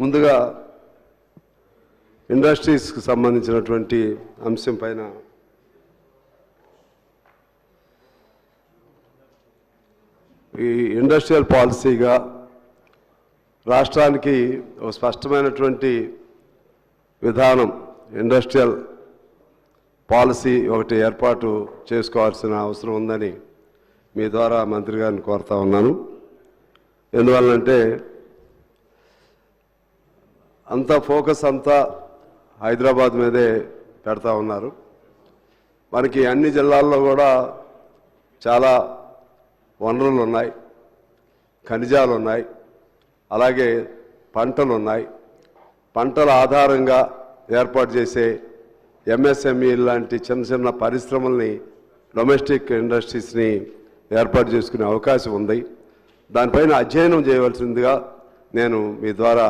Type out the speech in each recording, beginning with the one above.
ముందుగా ఇండస్ట్రీస్కి సంబంధించినటువంటి అంశం పైన ఈ ఇండస్ట్రియల్ పాలసీగా రాష్ట్రానికి ఒక స్పష్టమైనటువంటి విధానం ఇండస్ట్రియల్ పాలసీ ఒకటి ఏర్పాటు చేసుకోవాల్సిన అవసరం ఉందని మీ ద్వారా మంత్రి గారిని కోరుతా ఉన్నాను. ఎందువల్లంటే అంతా ఫోకస్ అంతా హైదరాబాద్ మీదే పెడతా ఉన్నారు. మనకి అన్ని జిల్లాల్లో కూడా చాలా వనరులు ఉన్నాయి, ఖనిజాలు ఉన్నాయి, అలాగే పంటలు ఉన్నాయి. పంటల ఆధారంగా ఏర్పాటు చేసే ఎంఎస్ఎంఈ లాంటి చిన్న చిన్న పరిశ్రమల్ని, డొమెస్టిక్ ఇండస్ట్రీస్ని ఏర్పాటు చేసుకునే అవకాశం ఉంది. దానిపైన అధ్యయనం చేయవలసిందిగా నేను మీ ద్వారా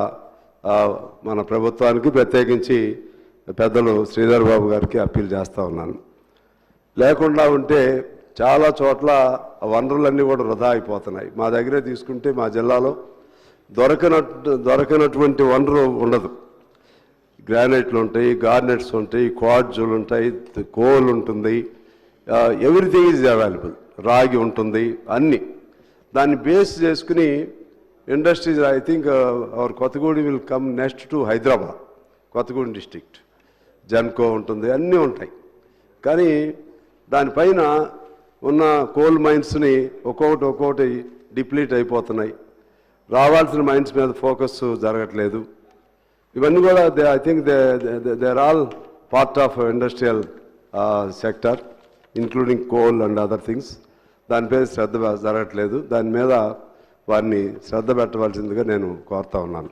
మన ప్రభుత్వానికి, ప్రత్యేకించి పెద్దలు శ్రీధర్ బాబు గారికి అప్పీల్ చేస్తూ ఉన్నాను. లేకుండా ఉంటే చాలా చోట్ల వనరులన్నీ కూడా వృధా అయిపోతున్నాయి. మా దగ్గరే తీసుకుంటే మా జిల్లాలో దొరకనటువంటి వనరు ఉండదు. గ్రానైట్లు ఉంటాయి, గార్నెట్స్ ఉంటాయి, క్వార్ట్జులు ఉంటాయి, కోల్ ఉంటుంది, ఎవ్రీథింగ్ ఈజ్ అవైలబుల్. రాగి ఉంటుంది, అన్నీ. దాన్ని బేస్ చేసుకుని industries, I think our Kothagudem will come next to Hyderabad, Kothagudem district. Genco ఉంటుంది, అన్నీ ఉంటాయి. కానీ దానిపైన ఉన్న కోల్ మైన్స్ని ఒక్కొక్కటి డిప్లీట్ అయిపోతున్నాయి. రావాల్సిన మైన్స్ మీద ఫోకస్ జరగట్లేదు. ఇవన్నీ కూడా I think they are all part of industrial sector, including coal and other things. దానిపై శ్రద్ధ జరగట్లేదు. దాని మీద వారిని శ్రద్ధ పెట్టవలసిందిగా నేను కోరుతా ఉన్నాను.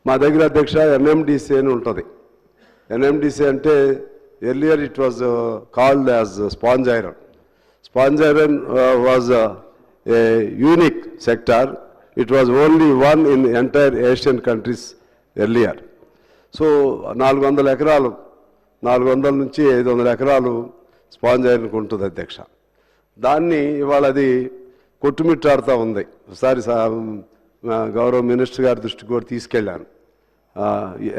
మా దగ్గర అధ్యక్ష ఎన్ఎండిసి అని ఉంటుంది. ఎన్ఎండిసి అంటే earlier it was called as sponge iron. Sponge iron was a unique sector. It was only one in entire Asian countries earlier. So 400 ఎకరాలు, 400 నుంచి 500 ఎకరాలు స్పాంజ్ ఐరన్కి ఉంటుంది అధ్యక్ష. దాన్ని ఇవాళ అది కొట్టుమిట్టాడుతూ ఉంది. ఒకసారి గౌరవ మినిస్టర్ గారి దృష్టికి కూడా తీసుకెళ్ళాను.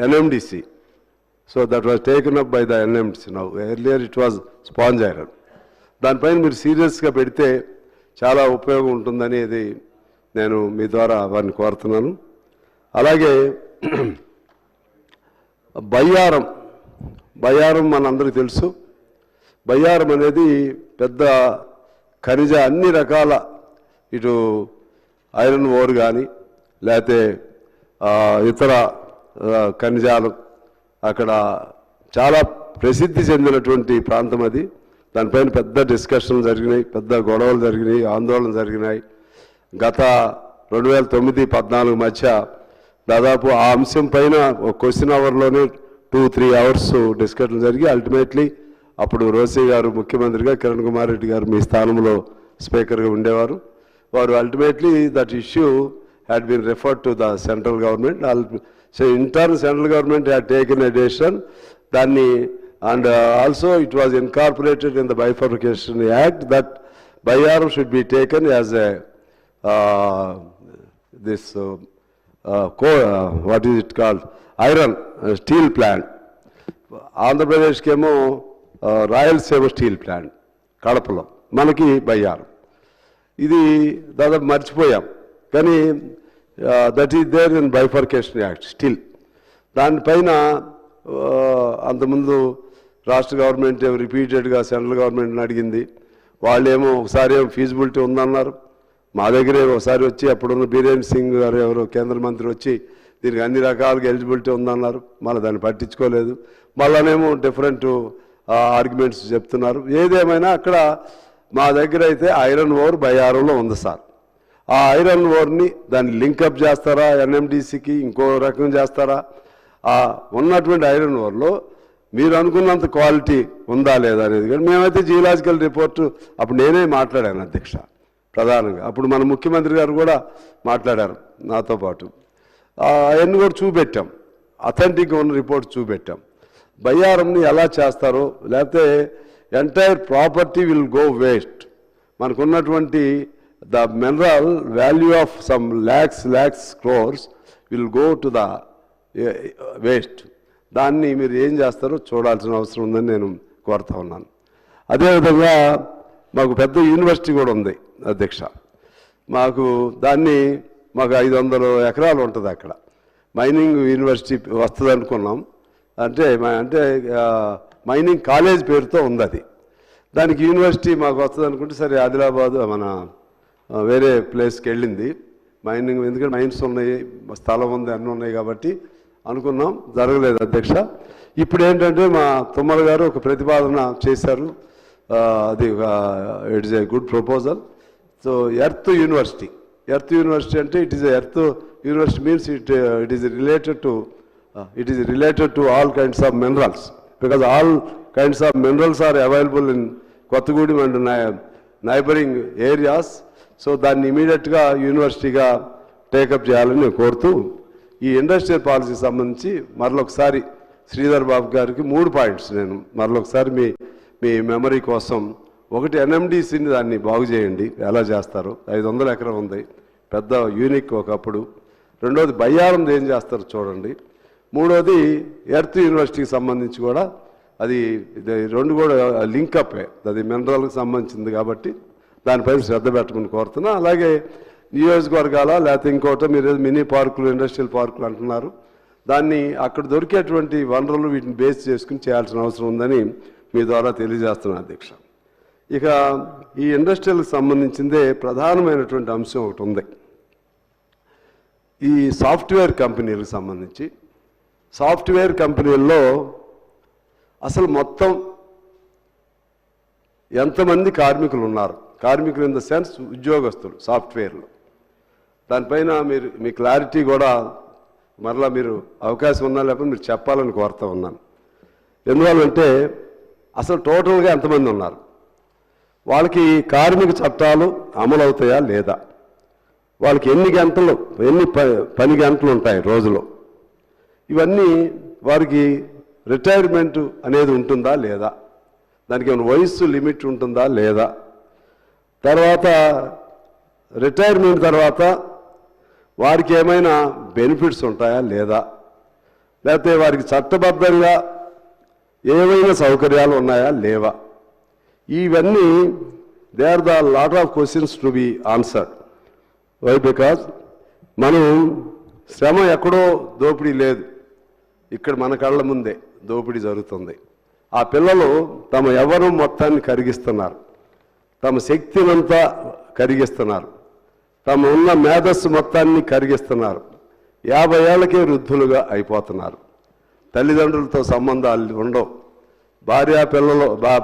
NMDC, so that was taken up by the NMDC now. Earlier it was sponge iron. దానిపైన మీరు సీరియస్గా పెడితే చాలా ఉపయోగం ఉంటుందనేది నేను మీ ద్వారా వారిని కోరుతున్నాను. అలాగే బయ్యారం మనందరికీ తెలుసు. బయ్యారం అనేది పెద్ద ఖనిజ, అన్ని రకాల, ఇటు ఐరన్ ఓర్ కానీ లేకపోతే ఇతర ఖనిజాలు అక్కడ చాలా ప్రసిద్ధి చెందినటువంటి ప్రాంతం అది. దానిపైన పెద్ద డిస్కషన్లు జరిగినాయి, పెద్ద గొడవలు జరిగినాయి, ఆందోళన జరిగినాయి. గత 2009-14 మధ్య దాదాపు ఆ అంశం పైన ఒక క్వశ్చన్ అవర్లోనే 2-3 అవర్స్ డిస్కషన్ జరిగి అల్టిమేట్లీ అప్పుడు రోసే గారు ముఖ్యమంత్రిగా, కిరణ్ కుమార్ రెడ్డి గారు మీ స్థానంలో స్పీకర్గా ఉండేవారు. వారు ultimately that issue had been referred to the central government. So in turn central government had taken a decision దాన్ని, and also it was incorporated in the Bifurcation Act that Bayaram should be taken as a what is it called, iron steel plant. Andhra Pradesh kemo Rayalaseema steel plant Kadapalo, manaki Bayaram. Idi దాదాపు మర్చిపోయాం, కానీ that is there in Bifurcation Act still. దానిపైన అంతకుముందు రాష్ట్ర government రిపీటెడ్గా central గవర్నమెంట్ని అడిగింది. వాళ్ళేమో ఒకసారి ఏమో ఫీజిబిలిటీ ఉందన్నారు. మా దగ్గరే ఒకసారి వచ్చి అప్పుడున్న బీరేన్ సింగ్ గారు ఎవరో కేంద్ర మంత్రి వచ్చి దీనికి అన్ని రకాలుగా ఎలిజిబిలిటీ ఉందన్నారు. మళ్ళీ దాన్ని పట్టించుకోలేదు. మళ్ళనేమో డిఫరెంట్ ఆర్గ్యుమెంట్స్ చెప్తున్నారు. ఏదేమైనా అక్కడ మా దగ్గర అయితే ఐరన్ ఓర్ బయ్యారంలో ఉంది సార్. ఆ ఐరన్ ఓర్ని దాన్ని లింకప్ చేస్తారా ఎన్ఎండిసికి, ఇంకో రకం చేస్తారా? ఆ ఉన్నటువంటి ఐరన్ ఓర్లో మీరు అనుకున్నంత క్వాలిటీ ఉందా లేదా అనేది. కానీ మేమైతే జియోలాజికల్ రిపోర్టు అప్పుడు నేనే మాట్లాడాను అధ్యక్ష, ప్రధానంగా. అప్పుడు మన ముఖ్యమంత్రి గారు కూడా మాట్లాడారు నాతో పాటు. అవన్నీ కూడా చూపెట్టాం, అథెంటిక్గా ఉన్న రిపోర్ట్ చూపెట్టాం. బయ్యారంని ఎలా చేస్తారో, లేకపోతే entire property will go waste. మనకున్నటువంటి the mineral value of some lakhs crores will go to the waste. దాన్ని మీరు ఏం చేస్తారో చూడాల్సిన అవసరం ఉందని నేను కోరుతా ఉన్నాను. అదేవిధంగా మాకు పెద్ద యూనివర్సిటీ కూడా ఉంది అధ్యక్ష. మాకు 500 ఎకరాలు ఉంటుంది అక్కడ. మైనింగ్ యూనివర్సిటీ వస్తుంది అనుకున్నాం. అంటే మైనింగ్ కాలేజ్ పేరుతో ఉంది అది. దానికి యూనివర్సిటీ మాకు వస్తుంది అనుకుంటే సరే ఆదిలాబాద్ మన వేరే ప్లేస్కి వెళ్ళింది మైనింగ్. ఎందుకంటే మైన్స్ ఉన్నాయి, స్థలం ఉంది, అన్నీ ఉన్నాయి కాబట్టి అనుకున్నాం. జరగలేదు అధ్యక్ష. ఇప్పుడు ఏంటంటే మా తుమ్మల గారు ఒక ప్రతిపాదన చేశారు. అది it is a good proposal. So earth university అంటే it is earth university means it is related to all kinds of minerals, because all kinds of minerals are available in Kothagudem and neighbouring areas. So దాన్ని ఇమీడియట్గా యూనివర్సిటీగా take up చేయాలని నేను కోరుతూ, ఈ industrial పాలసీకి సంబంధించి మరొకసారి శ్రీధర్ బాబు గారికి 3 పాయింట్స్ నేను మరొకసారి మీ మెమరీ కోసం. ఒకటి, ఎన్ఎండిసిని దాన్ని బాగు చేయండి, ఎలా చేస్తారు? 500 ఎకరం ఉంది, పెద్ద యూనిక్ ఒకప్పుడు. రెండోది, బయ్యారంది ఏం చేస్తారో చూడండి. మూడోది, ఎర్త్ యూనివర్సిటీకి సంబంధించి కూడా అది 2 కూడా లింకప్, అది మినరల్కి సంబంధించింది కాబట్టి దానిపైన శ్రద్ధ పెట్టమని కోరుతున్నా. అలాగే నియోజకవర్గాల లేకపోతే ఇంకోట మీరు మినీ పార్కులు, ఇండస్ట్రియల్ పార్కులు అంటున్నారు, దాన్ని అక్కడ దొరికేటువంటి వనరులు వీటిని బేస్ చేసుకుని చేయాల్సిన అవసరం ఉందని మీ ద్వారా తెలియజేస్తున్నాను అధ్యక్ష. ఇక ఈ ఇండస్ట్రియల్కి సంబంధించిందే ప్రధానమైనటువంటి అంశం ఒకటి ఉంది. ఈ సాఫ్ట్వేర్ కంపెనీలకు సంబంధించి, సాఫ్ట్వేర్ కంపెనీల్లో అసలు మొత్తం ఎంతమంది కార్మికులు ఉన్నారు? కార్మికులు ఇన్ ద సెన్స్ ఉద్యోగస్తులు సాఫ్ట్వేర్లో. దానిపైన మీ క్లారిటీ కూడా మరలా మీరు అవకాశం ఉన్నా లేకపోతే మీరు చెప్పాలని కోరుతా ఉన్నాను. ఎందువల్లంటే అసలు టోటల్గా ఎంతమంది ఉన్నారు, వాళ్ళకి కార్మిక చట్టాలు అమలు అవుతాయా లేదా, వాళ్ళకి ఎన్ని పని గంటలు ఉంటాయి రోజులో, ఇవన్నీ వారికి రిటైర్మెంట్ అనేది ఉంటుందా లేదా, దానికి ఏమైనా వయస్సు లిమిట్ ఉంటుందా లేదా, తర్వాత రిటైర్మెంట్ తర్వాత వారికి ఏమైనా బెనిఫిట్స్ ఉంటాయా లేదా, లేకపోతే వారికి చట్టబద్ధంగా ఏమైనా సౌకర్యాలు ఉన్నాయా లేవా, ఇవన్నీ they are the lot of questions to be answered. Why? Because మనం శ్రమ ఎక్కడో దోపిడీ లేదు, ఇక్కడ మన కళ్ళ ముందే దోపిడీ జరుగుతుంది. ఆ పిల్లలు తమ యవ్వనం మొత్తాన్ని కరిగిస్తున్నారు, తమ శక్తినంతా కరిగిస్తున్నారు, తమ ఉన్న మేధస్సు మొత్తాన్ని కరిగిస్తున్నారు. 50 ఏళ్లకే వృద్ధులుగా అయిపోతున్నారు. తల్లిదండ్రులతో సంబంధాలు ఉండవు,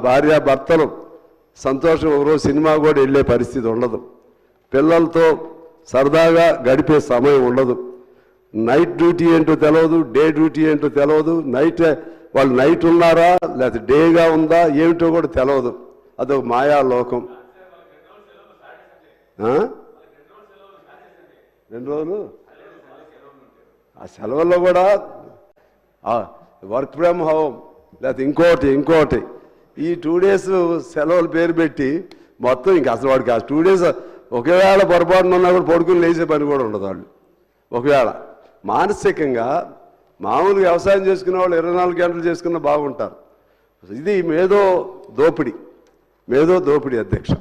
భార్యాభర్తలు సంతోషం ఒకరోజు సినిమా కూడా వెళ్ళే పరిస్థితి ఉండదు, పిల్లలతో సరదాగా గడిపే సమయం ఉండదు. నైట్ డ్యూటీ ఏంటో తెలియదు, డే డ్యూటీ ఏంటో తెలియదు, వాళ్ళు నైట్ ఉన్నారా లేకపోతే డేగా ఉందా ఏమిటో కూడా తెలియదు. అదొక మాయా లోకం. 2 రోజులు ఆ సెలవుల్లో కూడా వర్క్ ఫ్రమ్ హోమ్ లేకపోతే ఇంకోటి ఈ 2 days సెలవులు పేరు పెట్టి మొత్తం ఇంకా అసలు వాడికి ఆ 2 days ఒకవేళ పొరపాటున ఉన్నా కూడా పడుకుని లేచే పని కూడా ఉండదు. వాళ్ళు ఒకవేళ మానసికంగా మామూలుగా వ్యవసాయం చేసుకునే వాళ్ళు 24 గంటలు చేసుకున్నా బాగుంటారు. ఇది మేధో దోపిడీ అధ్యక్ష.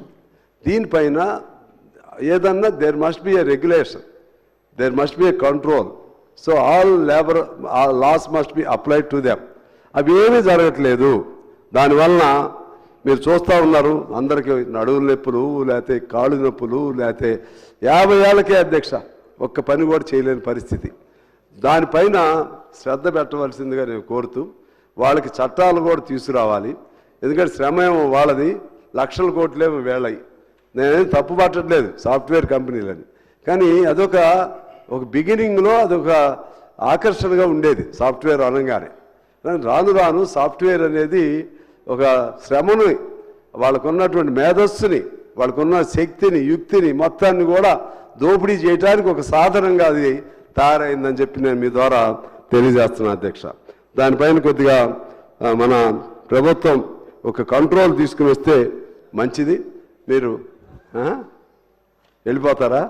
దీనిపైన ఏదన్నా there must be a regulation, there must be a control. So all laws must be applied to them. అవి ఏమీ జరగట్లేదు. దానివలన మీరు చూస్తూ ఉన్నారు, అందరికీ నడువుల నొప్పులు లేకపోతే కాళ్ళు నొప్పులు లేకపోతే 50 ఏళ్ళకే అధ్యక్ష ఒక్క పని కూడా చేయలేని పరిస్థితి. దానిపైన శ్రద్ధ పెట్టవలసిందిగా నేను కోరుతూ, వాళ్ళకి చట్టాలు కూడా తీసుకురావాలి. ఎందుకంటే శ్రమ ఏమో వాళ్ళది, లక్షల కోట్లేమో వేళయి. నేనేం తప్పు పట్టట్లేదు సాఫ్ట్వేర్ కంపెనీలని, కానీ అదొక బిగినింగ్లో అదొక ఆకర్షణగా ఉండేది సాఫ్ట్వేర్ అనగానే. రాను సాఫ్ట్వేర్ అనేది ఒక శ్రమను, వాళ్ళకున్నటువంటి మేధస్సుని, వాళ్ళకున్న శక్తిని, యుక్తిని మొత్తాన్ని కూడా దోపిడీ చేయడానికి ఒక సాధనంగా అది తయారైందని చెప్పి నేను మీ ద్వారా తెలియజేస్తున్నాను అధ్యక్ష. దానిపైన కొద్దిగా మన ప్రభుత్వం ఒక కంట్రోల్ తీసుకుని వస్తే మంచిది. మీరు వెళ్ళిపోతారా?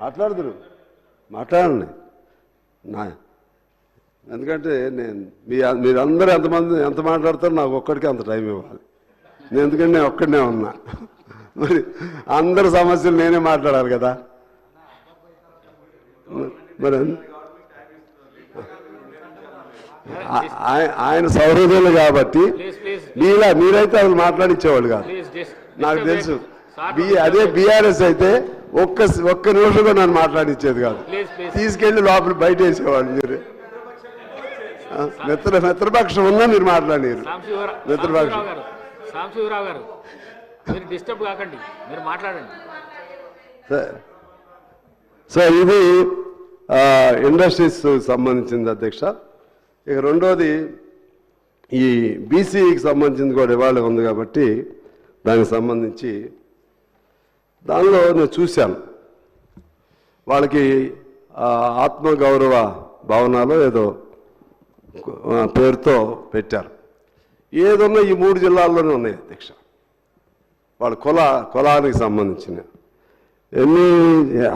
మాట్లాడదురు, మాట్లాడండి. నా ఎందుకంటే నేను మీరందరూ ఎంత మాట్లాడతారో నాకు ఒక్కడికి అంత టైం ఇవ్వాలి. ఎందుకంటే నేను ఒక్కడనే ఉన్నా. మరి అందరి సమస్యలు నేనే మాట్లాడాలి కదా. మరి ఆయన సౌహృదయులు కాబట్టి మీరైతే అసలు మాట్లాడించేవాళ్ళు కాదు, నాకు తెలుసు. అదే బీఆర్ఎస్ అయితే ఒక్క నిమిషం కూడా నన్ను మాట్లాడించేది కాదు, తీసుకెళ్లి లోపల బయట వేసేవాళ్ళు. మీరు మిత్రపక్షం ఉన్నా మీరు మాట్లాడారు. మిత్రపక్షం సో ఇది ఇండస్ట్రీస్ సంబంధించింది అధ్యక్ష. ఇక రెండోది ఈ బీసీకి సంబంధించింది కూడా ఇవాళ ఉంది కాబట్టి దానికి సంబంధించి దానిలో నేను చూశాను, వాళ్ళకి ఆత్మగౌరవ భవనాలు ఏదో పేరుతో పెట్టారు. ఏదన్నా ఈ 3 జిల్లాల్లోనే ఉన్నాయి అధ్యక్ష. వాళ్ళ కులానికి సంబంధించిన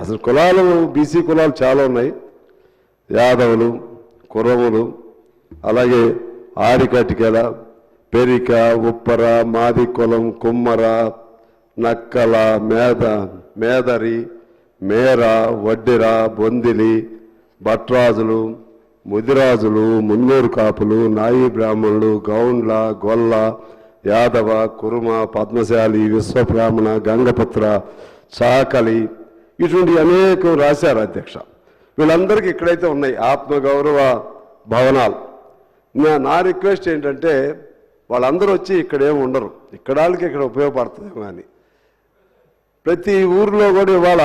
అసలు కులాలు బీసీ కులాలు చాలా ఉన్నాయి. యాదవులు, కురములు, అలాగే ఆరికటికెల, పెరిక, ఉప్పర, మాది కులం, కుమ్మర, నక్కల, మేదరి, మేర, వడ్డిర, బొందిలి, భట్రాజులు, ముదిరాజులు, మున్నూరు కాపులు, నాయి బ్రాహ్మణులు, గౌండ్ల, గొల్ల, యాదవ, కురుమ, పద్మశాలి, విశ్వబ్రాహ్మణ, గంగపుత్ర, చాకలి, ఇటువంటి అనేకం రాశారు అధ్యక్ష. వీళ్ళందరికీ ఇక్కడైతే ఉన్నాయి ఆత్మగౌరవ భవనాలు. నా రిక్వెస్ట్ ఏంటంటే వాళ్ళందరూ వచ్చి ఇక్కడేమి ఉండరు, ఇక్కడ వాళ్ళకి ఇక్కడ ఉపయోగపడుతుందేమో కానీ. ప్రతి ఊరిలో కూడా ఇవాళ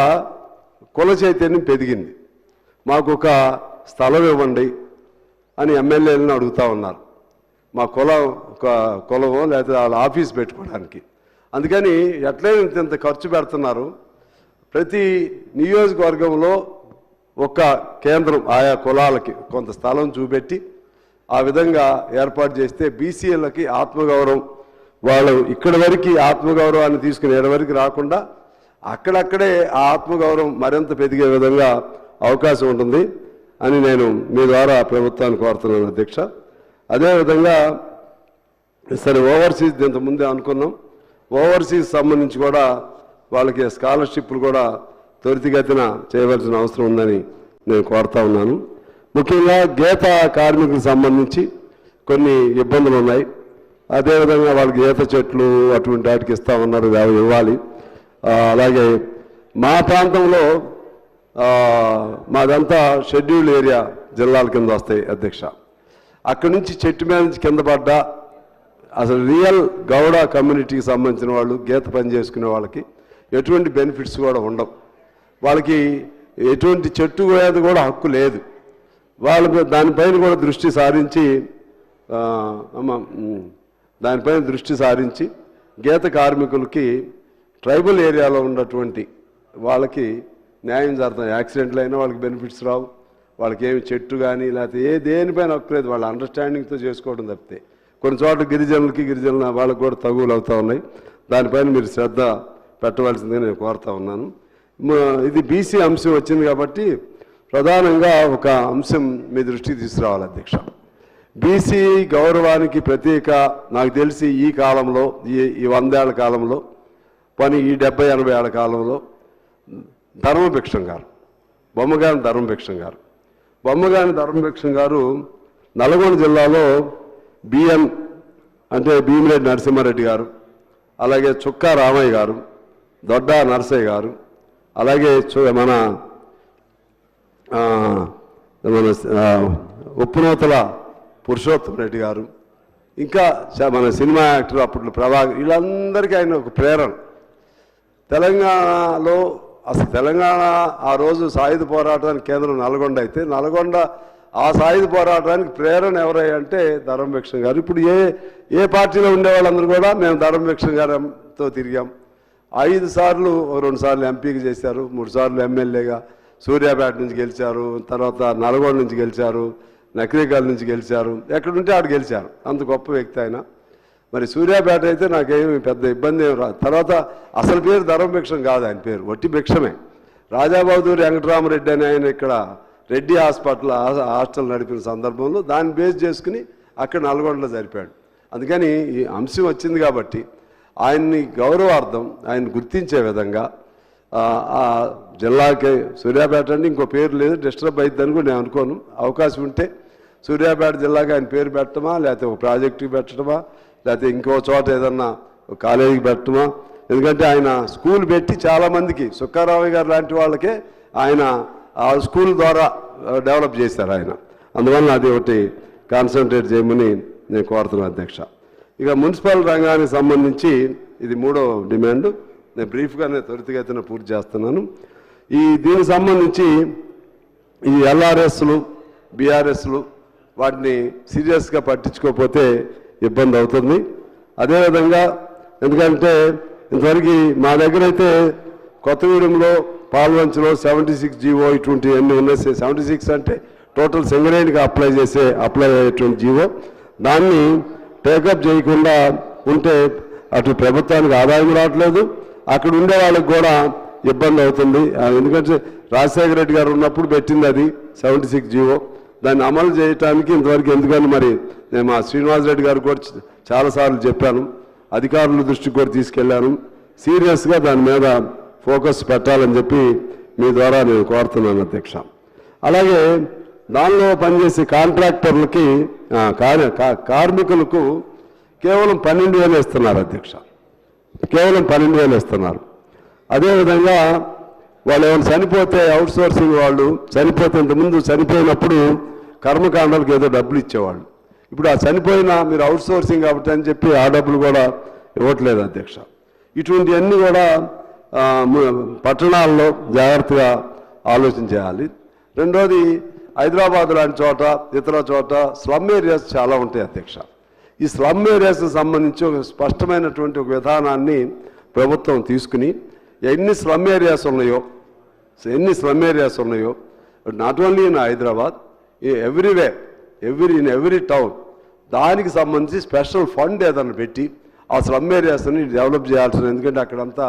కుల చైతన్యం పెరిగింది. మాకు ఒక స్థలం ఇవ్వండి అని ఎమ్మెల్యేలను అడుగుతూ ఉన్నారు, మా కులమో లేకపోతే వాళ్ళ ఆఫీస్ పెట్టుకోవడానికి. అందుకని ఎట్లయినా ఇంత ఖర్చు పెడుతున్నారు. ప్రతి నియోజకవర్గంలో ఒక కేంద్రం ఆయా కులాలకి కొంత స్థలం చూపెట్టి ఆ విధంగా ఏర్పాటు చేస్తే బీసీలకి ఆత్మగౌరవం, వాళ్ళు ఇక్కడి వరకు ఆత్మగౌరవాన్ని తీసుకుని ఏడు వరకు రాకుండా అక్కడక్కడే ఆ ఆత్మగౌరవం మరింత పెరిగే విధంగా అవకాశం ఉంటుంది అని నేను మీ ద్వారా ప్రభుత్వాన్ని కోరుతున్నాను అధ్యక్ష. అదేవిధంగా సరే ఓవర్సీస్ ఇంతకుముందే అనుకున్నాం, ఓవర్సీస్ సంబంధించి కూడా వాళ్ళకి స్కాలర్షిప్లు కూడా త్వరితగతిన చేయవలసిన అవసరం ఉందని నేను కోరుతా ఉన్నాను. ముఖ్యంగా గీత కార్మికులకు సంబంధించి కొన్ని ఇబ్బందులు ఉన్నాయి. అదేవిధంగా వాళ్ళకి ఈత చెట్లు అటువంటి వాటికి ఇస్తా ఉన్నారు, ఇవ్వాలి. అలాగే మా ప్రాంతంలో మాదంతా షెడ్యూల్డ్ ఏరియా జిల్లాల కింద వస్తాయి అధ్యక్ష. అక్కడి నుంచి చెట్టు మీద నుంచి కింద పడ్డా అసలు రియల్ గౌడ కమ్యూనిటీకి సంబంధించిన వాళ్ళు గీత పని చేసుకునే వాళ్ళకి ఎటువంటి బెనిఫిట్స్ కూడా ఉండవు. వాళ్ళకి ఎటువంటి చెట్టు వేది కూడా హక్కు లేదు. వాళ్ళు దానిపైన కూడా దృష్టి సారించి గీత కార్మికులకి ట్రైబల్ ఏరియాలో ఉన్నటువంటి వాళ్ళకి న్యాయం జరుగుతుంది. యాక్సిడెంట్లు అయినా వాళ్ళకి బెనిఫిట్స్ రావు, వాళ్ళకి ఏమి చెట్టు కానీ లేకపోతే దేనిపైన హక్కు లేదు. వాళ్ళ అండర్స్టాండింగ్తో చేసుకోవడం తప్పితే కొన్ని చోట్ల గిరిజనుల వాళ్ళకి కూడా తగువులు అవుతూ ఉన్నాయి. దానిపైన మీరు శ్రద్ధ పెట్టవలసిందిగా నేను కోరుతా ఉన్నాను. ఇది బీసీ అంశం వచ్చింది కాబట్టి ప్రధానంగా ఒక అంశం మీ దృష్టికి తీసుకురావాలి అధ్యక్ష. బీసీ గౌరవానికి ప్రత్యేక నాకు తెలిసి ఈ కాలంలో ఈ 100 ఏళ్ల కాలంలో ఈ 70-80 ఏళ్ల కాలంలో ధర్మభిక్షం గారు, బొమ్మగాని ధర్మభిక్షం గారు నల్గొండ జిల్లాలో బిఎన్ అంటే భీమిరెడ్డి నరసింహారెడ్డి గారు, అలాగే చుక్కా రామయ్య గారు, దొడ్డా నరసయ్య గారు, అలాగే మన ఉప్పునూతల పురుషోత్తమ రెడ్డి గారు, ఇంకా మన సినిమా యాక్టర్ అప్పట్లో ప్రభాకర్, వీళ్ళందరికీ ఆయన ఒక ప్రేరణ. తెలంగాణలో అసలు తెలంగాణ ఆ రోజు సాయుధ పోరాటానికి కేంద్రం నల్గొండ అయితే నల్గొండ ఆ సాయుధ పోరాటానికి ప్రేరణ ఎవరంటే ధర్మభిక్షం గారు. ఇప్పుడు ఏ పార్టీలో ఉండే వాళ్ళందరూ కూడా మేము ధర్మభిక్షం గారితో తిరిగాం. 5 సార్లు 2 సార్లు ఎంపీకి చేశారు, 3 సార్లు ఎమ్మెల్యేగా సూర్యాపేట నుంచి గెలిచారు, తర్వాత నల్గొండ నుంచి గెలిచారు, నకిరేకల్ నుంచి గెలిచారు, ఎక్కడుంటే ఆడు గెలిచారు. అంత గొప్ప వ్యక్తి ఆయన. మరి సూర్యాపేట అయితే నాకేమి పెద్ద ఇబ్బంది ఏమి రాదు. తర్వాత అసలు పేరు ధర్మభిక్షం కాదు, ఆయన పేరు వట్టి భిక్షమే. రాజాబహదూర్ వెంకటరామరెడ్డి అని ఆయన ఇక్కడ రెడ్డి హాస్టల్ నడిపిన సందర్భంలో దాన్ని బేస్ చేసుకుని అక్కడ నల్గొండలో జరిపాడు. అందుకని ఈ అంశం వచ్చింది కాబట్టి ఆయన్ని గౌరవార్థం ఆయన గుర్తించే విధంగా ఆ జిల్లాకి సూర్యాపేట అంటే ఇంకో పేరు లేదు, డిస్టర్బ్ అవుతుందని కూడా నేను అనుకోను. అవకాశం ఉంటే సూర్యాపేట జిల్లాకి ఆయన పేరు పెట్టడమా, లేకపోతే ఒక ప్రాజెక్టుకి పెట్టడమా, లేకపోతే ఇంకో చోట ఏదన్నా కాలేజీకి పెట్టడమా. ఎందుకంటే ఆయన స్కూల్ పెట్టి చాలామందికి సుక్కారావు గారు లాంటి వాళ్ళకే ఆయన ఆ స్కూల్ ద్వారా డెవలప్ చేశారు ఆయన. అందువల్ల అది ఒకటి కాన్సన్ట్రేట్ చేయమని నేను కోరుతున్నాను అధ్యక్ష. ఇక మున్సిపల్ రంగానికి సంబంధించి ఇది 3వ డిమాండ్. నేను బ్రీఫ్గానే త్వరితగతిన పూర్తి చేస్తున్నాను. దీనికి సంబంధించి ఈ ఎల్ఆర్ఎస్లు బీఆర్ఎస్లు వాటిని సీరియస్గా పట్టించుకోకపోతే ఇబ్బంది అవుతుంది. అదేవిధంగా ఎందుకంటే ఇంతవరకు మా దగ్గర అయితే కొత్తగూడెంలో పాల్వంచలో 76 జీవో ఇటువంటివన్నీ ఉన్నాయి. 76 అంటే టోటల్ సింగరేణికి అప్లై అయ్యేటువంటి జీవో. దాన్ని టేకప్ చేయకుండా ఉంటే అటు ప్రభుత్వానికి ఆదాయం రావట్లేదు, అక్కడ ఉండే వాళ్ళకి కూడా ఇబ్బంది అవుతుంది. ఎందుకంటే రాజశేఖర రెడ్డి గారు ఉన్నప్పుడు పెట్టింది అది 76 జీవో. దాన్ని అమలు చేయడానికి ఇంతవరకు ఎందుకని మరి నేను మా శ్రీనివాసరెడ్డి గారు కూడా చాలాసార్లు చెప్పాను, అధికారుల దృష్టికి కూడా తీసుకెళ్లాను. సీరియస్గా దాని మీద ఫోకస్ పెట్టాలని చెప్పి మీ ద్వారా నేను కోరుతున్నాను అధ్యక్ష. అలాగే దానిలో పనిచేసే కాంట్రాక్టర్లకి కార్మికులకు కేవలం 12,000 ఇస్తున్నారు అధ్యక్ష, కేవలం 12,000 ఇస్తున్నారు. అదేవిధంగా వాళ్ళు ఏమైనా చనిపోతే అవుట్సోర్సింగ్ వాళ్ళు చనిపోతే ఇంతకుముందు చనిపోయినప్పుడు కర్మకాండాలకు ఏదో డబ్బులు ఇచ్చేవాళ్ళు. ఇప్పుడు ఆ చనిపోయినా మీరు అవుట్సోర్సింగ్ కాబట్టి అని చెప్పి ఆ డబ్బులు కూడా ఇవ్వట్లేదు అధ్యక్ష. ఇటువంటివన్నీ కూడా పట్టణాల్లో జాగ్రత్తగా ఆలోచన చేయాలి. రెండోది హైదరాబాద్ లాంటి చోట ఇతర చోట స్లమ్ ఏరియాస్ చాలా ఉంటాయి అధ్యక్ష. ఈ స్లమ్ ఏరియాస్కి సంబంధించి ఒక స్పష్టమైనటువంటి ఒక విధానాన్ని ప్రభుత్వం తీసుకుని ఎన్ని స్లమ్ ఏరియాస్ ఉన్నాయో not only in Hyderabad, everywhere in every town దానికి సంబంధించి స్పెషల్ ఫండ్ ఏదైనా పెట్టి ఆ స్లమ్ ఏరియాస్ని డెవలప్ చేయాల్సిన. ఎందుకంటే అక్కడంతా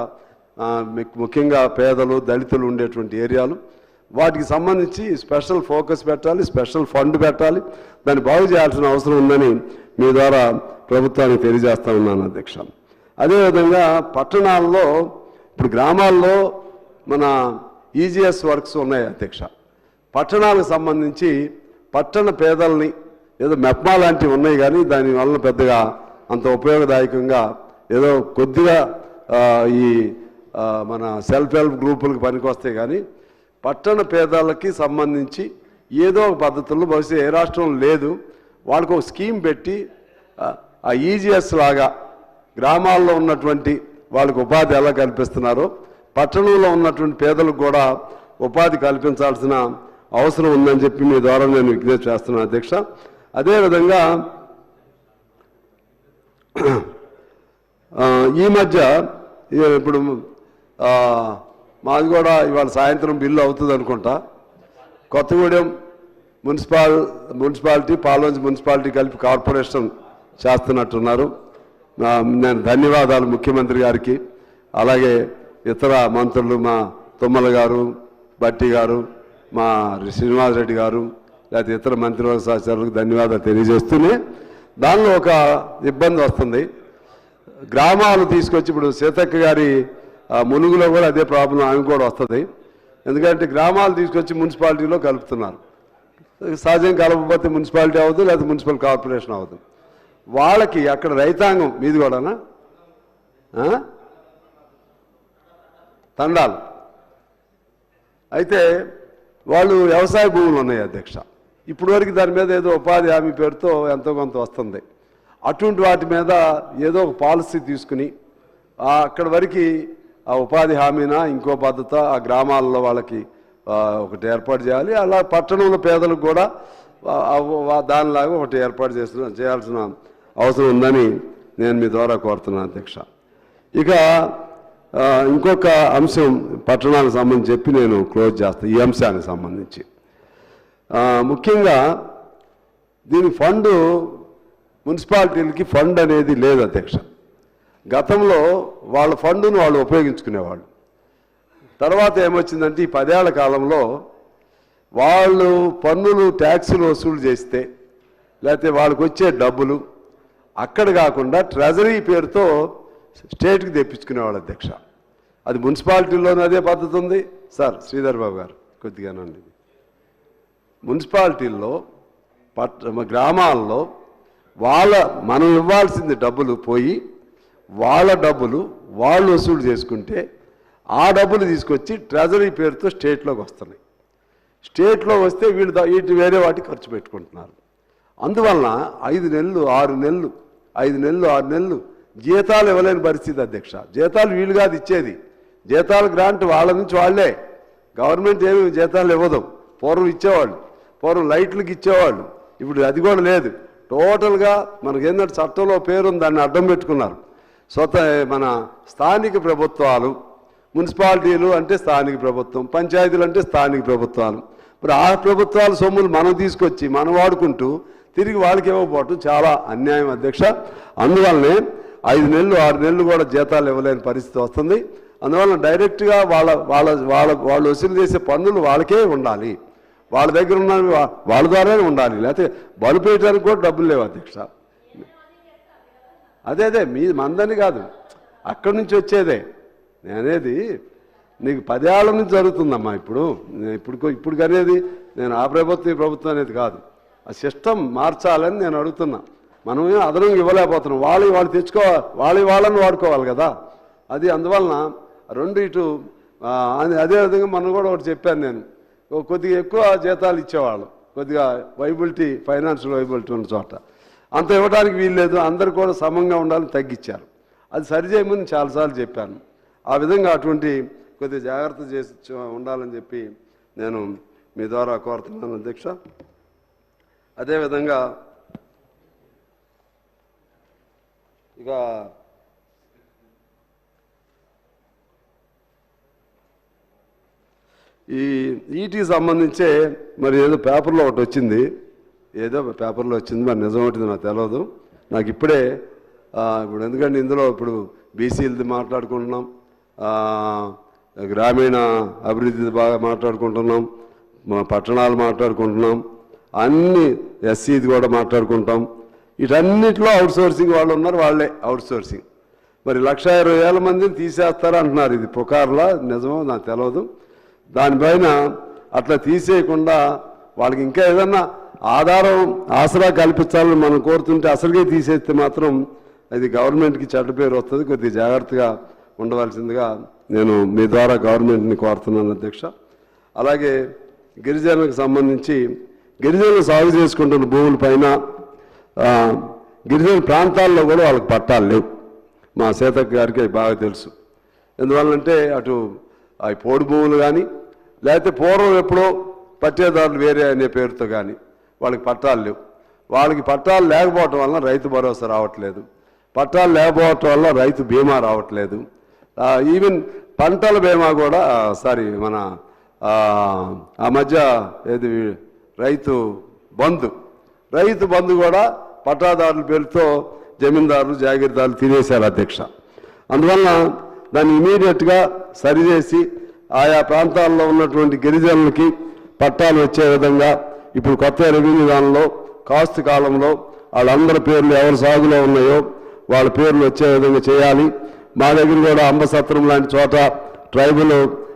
ముఖ్యంగా పేదలు దళితులు ఉండేటువంటి ఏరియాలు. వాటికి సంబంధించి స్పెషల్ ఫోకస్ పెట్టాలి, స్పెషల్ ఫండ్ పెట్టాలి, దాన్ని బాగు చేయాల్సిన అవసరం ఉందని మీ ద్వారా ప్రభుత్వానికి తెలియజేస్తా ఉన్నాను అధ్యక్ష. అదేవిధంగా పట్టణాల్లో ఇప్పుడు గ్రామాల్లో మన ఈజీఎస్ వర్క్స్ ఉన్నాయి అధ్యక్ష. పట్టణాలకు సంబంధించి పట్టణ పేదల్ని ఏదో మెప్మా లాంటివి ఉన్నాయి కానీ దానివల్ల పెద్దగా అంత ఉపయోగదాయకంగా ఏదో కొద్దిగా ఈ మన సెల్ఫ్ హెల్ప్ గ్రూపులకు పనికొస్తాయి కానీ పట్టణ పేదలకి సంబంధించి ఏదో ఒక పద్ధతుల్లో బహుశా ఏ రాష్ట్రం లేదు, వాళ్ళకు ఒక స్కీమ్ పెట్టి ఆ ఈజీఎస్ లాగా గ్రామాల్లో ఉన్నటువంటి వాళ్ళకు ఉపాధి ఎలా కల్పిస్తున్నారో పట్టణంలో ఉన్నటువంటి పేదలకు కూడా ఉపాధి కల్పించాల్సిన అవసరం ఉందని చెప్పి మీ ద్వారా నేను విజ్ఞప్తి చేస్తున్నాను అధ్యక్ష. అదేవిధంగా ఈ మధ్య ఇప్పుడు మాది కూడా ఇవాళ సాయంత్రం బిల్లు అవుతుంది అనుకుంటా. కొత్తగూడెం మున్సిపాలిటీ పాల్వంచ మున్సిపాలిటీ కలిపి కార్పొరేషన్ చేస్తున్నట్టున్నారు. నేను ధన్యవాదాలు ముఖ్యమంత్రి గారికి, అలాగే ఇతర మంత్రులు మా తుమ్మల గారు, బట్టి గారు, మా శ్రీనివాసరెడ్డి గారు, లేకపోతే ఇతర మంత్రివర్గ సహచరులకు ధన్యవాదాలు తెలియజేస్తూనే దానిలో ఒక ఇబ్బంది వస్తుంది. గ్రామాలు తీసుకొచ్చి ఇప్పుడు సీతక్క గారి మునుగులో కూడా అదే ప్రాబ్లం ఆమె కూడా వస్తుంది. ఎందుకంటే గ్రామాలు తీసుకొచ్చి మున్సిపాలిటీలో కలుపుతున్నారు. సహజం కలపకపోతే మున్సిపాలిటీ అవ్వదు, లేకపోతే మున్సిపల్ కార్పొరేషన్ అవ్వదు. వాళ్ళకి అక్కడ రైతాంగం మీది కూడానా తండాలు అయితే వాళ్ళు వ్యవసాయ భూములు ఉన్నాయి అధ్యక్ష. ఇప్పటి వరకు దాని మీద ఏదో ఉపాధి హామీ పేరుతో ఎంతో కొంత వస్తుంది. అటువంటి వాటి మీద ఏదో ఒక పాలసీ తీసుకుని అక్కడ వరకు ఆ ఉపాధి హామీనా ఇంకో పద్ధతి ఆ గ్రామాల్లో వాళ్ళకి ఒకటి ఏర్పాటు చేయాలి. అలా పట్టణంలో పేదలకు కూడా దానిలాగా ఒకటి ఏర్పాటు చేయాల్సిన అవసరం ఉందని నేను మీ ద్వారా కోరుతున్నాను అధ్యక్ష. ఇక ఇంకొక అంశం పట్టణాలకు సంబంధించి చెప్పి నేను క్లోజ్ చేస్తాను. ఈ అంశానికి సంబంధించి ముఖ్యంగా దీని ఫండ్ మున్సిపాలిటీలకి ఫండ్ అనేది లేదు అధ్యక్ష. గతంలో వాళ్ళ ఫండును వాళ్ళు ఉపయోగించుకునేవాళ్ళు. తర్వాత ఏమొచ్చిందంటే ఈ 10 ఏళ్ల కాలంలో వాళ్ళు పన్నులు ట్యాక్సులు వసూలు చేస్తే లేకపోతే వాళ్ళకి వచ్చే డబ్బులు అక్కడ కాకుండా ట్రెజరీ పేరుతో స్టేట్కి తెప్పించుకునేవాళ్ళు అధ్యక్ష. అది మున్సిపాలిటీలోనే అదే పద్ధతి ఉంది సార్. శ్రీధర్ బాబు గారు కొద్దిగానండి. మున్సిపాలిటీల్లో గ్రామాల్లో మనం ఇవ్వాల్సింది డబ్బులు పోయి వాళ్ళ డబ్బులు వాళ్ళు వసూలు చేసుకుంటే ఆ డబ్బులు తీసుకొచ్చి ట్రెజరీ పేరుతో స్టేట్లోకి వస్తున్నాయి. స్టేట్లో వస్తే వీటి వేరే వాటికి ఖర్చు పెట్టుకుంటున్నారు. అందువలన 5 నెలలు 6 నెలలు 5 నెలలు 6 నెలలు జీతాలు ఇవ్వలేని పరిస్థితి అధ్యక్ష. జీతాలు వీళ్ళు కాదు ఇచ్చేది, జీతాలు గ్రాంట్ వాళ్ళ నుంచి వాళ్ళే. గవర్నమెంట్ ఏమి జీతాలు ఇవ్వదు. పూర్వం ఇచ్చేవాళ్ళు, పూర్వం లైట్లకి ఇచ్చేవాళ్ళు, ఇప్పుడు అది కూడా లేదు. టోటల్గా మనకేంటంటే చట్టంలో పేరుంది, దాన్ని అడ్డం పెట్టుకున్నారు. మన స్థానిక ప్రభుత్వాలు, మున్సిపాలిటీలు అంటే స్థానిక ప్రభుత్వం, పంచాయతీలు అంటే స్థానిక ప్రభుత్వాలు. మరి ఆ ప్రభుత్వాల సొమ్ములు మనం తీసుకొచ్చి మనం వాడుకుంటూ తిరిగి వాళ్ళకి ఇవ్వకపోవటం చాలా అన్యాయం అధ్యక్ష. అందువల్లనే 5 నెలలు 6 నెలలు కూడా జీతాలు ఇవ్వలేని పరిస్థితి వస్తుంది. అందువల్ల డైరెక్ట్గా వాళ్ళు వసూలు చేసే పన్నులు వాళ్ళకే ఉండాలి, వాళ్ళ దగ్గర ఉన్న వాళ్ళ ద్వారానే ఉండాలి. లేకపోతే బలుపు వేయడానికి కూడా డబ్బులు లేవు అధ్యక్ష. అదే మందని కాదు, అక్కడి నుంచి వచ్చేదే. నేనేది నీకు 10 ఏళ్ల నుంచి జరుగుతుందమ్మా. ఇప్పుడు అనేది నేను ఆ ప్రభుత్వం ఈ ప్రభుత్వం అనేది కాదు, ఆ సిస్టమ్ మార్చాలని నేను అడుగుతున్నా. మనం అదనంగా ఇవ్వలేకపోతున్నాం. వాళ్ళు తెచ్చుకోవాలి, వాళ్ళని వాడుకోవాలి కదా. అది అందువలన రెండు ఇటు అదేవిధంగా మనం కూడా ఒకటి చెప్పాను నేను, కొద్దిగా ఎక్కువ జీతాలు ఇచ్చేవాళ్ళు, కొద్దిగా వైబిలిటీ ఫైనాన్షియల్ వైబిలిటీ ఉన్న చోట అంత ఇవ్వడానికి వీల్లేదు, అందరు కూడా సమంగా ఉండాలని తగ్గించారు. అది సరిచేయమని చాలాసార్లు చెప్పాను. ఆ విధంగా అటువంటి కొద్దిగా జాగ్రత్త చేసి ఉండాలని చెప్పి నేను మీ ద్వారా కోరుతున్నాను అధ్యక్ష. అదేవిధంగా ఇక ఈ ఈటీకి సంబంధించే మరి ఏదో పేపర్లో ఒకటి వచ్చింది, మరి నిజం ఒకటి నాకు తెలియదు. నాకు ఇప్పుడే ఇప్పుడు ఎందుకంటే ఇందులో ఇప్పుడు బీసీలది మాట్లాడుకుంటున్నాం, గ్రామీణ అభివృద్ధి బాగా మాట్లాడుకుంటున్నాం, పట్టణాలు మాట్లాడుకుంటున్నాం, అన్ని ఎస్సీది కూడా మాట్లాడుకుంటాం. వీటన్నిటిలో అవుట్సోర్సింగ్ వాళ్ళు ఉన్నారు, వాళ్ళే అవుట్సోర్సింగ్. మరి 1,20,000 మందిని తీసేస్తారు అంటున్నారు. ఇది పుకార్లా నిజమో నాకు తెలియదు. దానిపైన అట్లా తీసేయకుండా వాళ్ళకి ఇంకా ఏదన్నా ఆసరా కల్పించాలని మనం కోరుతుంటే అసలుగే తీసేస్తే మాత్రం అది గవర్నమెంట్కి చెడ్డ పేరు వస్తుంది. కొద్దిగా జాగ్రత్తగా ఉండవలసిందిగా నేను మీ ద్వారా గవర్నమెంట్ని కోరుతున్నాను అధ్యక్ష. అలాగే గిరిజనులకు సంబంధించి గిరిజనులు సాగు చేసుకుంటున్న భూముల పైన గిరిజన ప్రాంతాల్లో కూడా వాళ్ళకి పట్టాలు లేవు. మా సీతక్క గారికి బాగా తెలుసు. ఎందువల్లంటే అటు అవి పోడు భూములు కానీ లేకపోతే పూర్వం ఎప్పుడో పట్టేదారులు వేరే అనే పేరుతో కానీ వాళ్ళకి పట్టాలు లేవు. వాళ్ళకి పట్టాలు లేకపోవటం వల్ల రైతు భరోసా రావట్లేదు, పట్టాలు లేకపోవటం వల్ల రైతు బీమా రావట్లేదు. ఈవెన్ పంటల బీమా కూడా మన ఆ మధ్య ఏది రైతు బంధు కూడా పట్టాదారుల పేరుతో జమీందారులు జాగీర్దారులు తినేశారు అధ్యక్ష. అందువల్ల దాన్ని ఇమీడియట్గా సరిచేసి ఆయా ప్రాంతాల్లో ఉన్నటువంటి గిరిజనులకి పట్టాలు వచ్చే విధంగా ఇప్పుడు కొత్త రెవెన్యూ దానిలో కాస్తు కాలంలో వాళ్ళందరి పేర్లు ఎవరు సాగులో ఉన్నాయో వాళ్ళ పేర్లు వచ్చే విధంగా చేయాలి. మా దగ్గర కూడా అంబసత్రం లాంటి చోట ట్రైబల్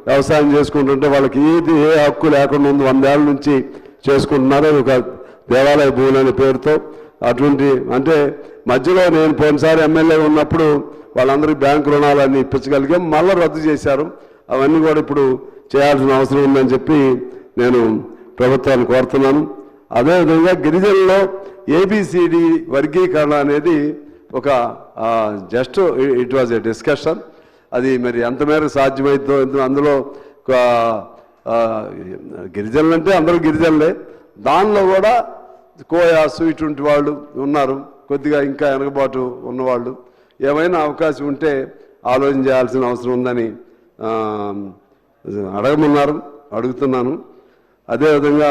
వ్యవసాయం చేసుకుంటుంటే వాళ్ళకి ఏ హక్కు లేకుండా ఉంది, 100 ఏళ్ళ నుంచి చేసుకుంటున్నారు ఒక దేవాలయ భూములు అనే పేరుతో. అటువంటి అంటే మధ్యలో నేను పోయినసారి ఎమ్మెల్యే ఉన్నప్పుడు వాళ్ళందరికీ బ్యాంకు రుణాలన్నీ ఇప్పించగలిగాం, మళ్ళీ రద్దు చేశారు. అవన్నీ కూడా ఇప్పుడు చేయాల్సిన అవసరం ఉందని చెప్పి నేను ప్రభుత్వాన్ని కోరుతున్నాను. అదేవిధంగా గిరిజనుల్లో ఏబిసిడి వర్గీకరణ అనేది ఒక just it was a discussion. అది మరి ఎంత మేరకు సాధ్యమైందో, అందులో గిరిజనులు అంటే అందరూ గిరిజనులే, దానిలో కూడా కోయాసు ఇటువంటి వాళ్ళు ఉన్నారు, కొద్దిగా ఇంకా వెనకబాటు ఉన్నవాళ్ళు. ఏమైనా అవకాశం ఉంటే ఆలోచన చేయాల్సిన అవసరం ఉందని అడుగుతున్నాను. అదేవిధంగా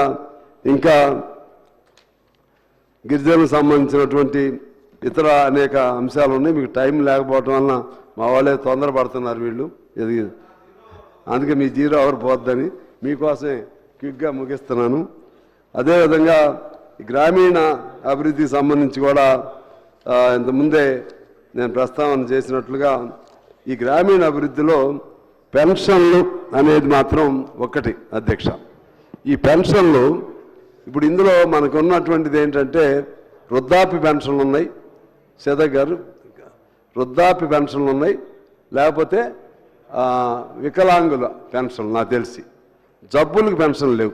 ఇంకా గిరిజనులకు సంబంధించినటువంటి ఇతర అనేక అంశాలు ఉన్నాయి. మీకు టైం లేకపోవటం వలన మా వాళ్ళే తొందరపడుతున్నారు వీళ్ళు. ఇది అందుకే మీ 0 అవర్ పోద్దని మీకోసమే క్విక్గా ముగిస్తున్నాను. అదేవిధంగా గ్రామీణ అభివృద్ధికి సంబంధించి కూడా ఇంతకుముందే నేను ప్రస్తావన చేసినట్లుగా ఈ గ్రామీణ అభివృద్ధిలో పెన్షన్లు అనేది మాత్రం ఒకటి అధ్యక్ష. ఈ పెన్షన్లు ఇప్పుడు ఇందులో మనకు ఉన్నటువంటిది ఏంటంటే వృద్ధాప్య పెన్షన్లు ఉన్నాయి, సేదక్ గారు వృద్ధాప్య పెన్షన్లు ఉన్నాయి, లేకపోతే వికలాంగుల పెన్షన్లు నాకు తెలిసి. జబ్బులకు పెన్షన్ లేవు,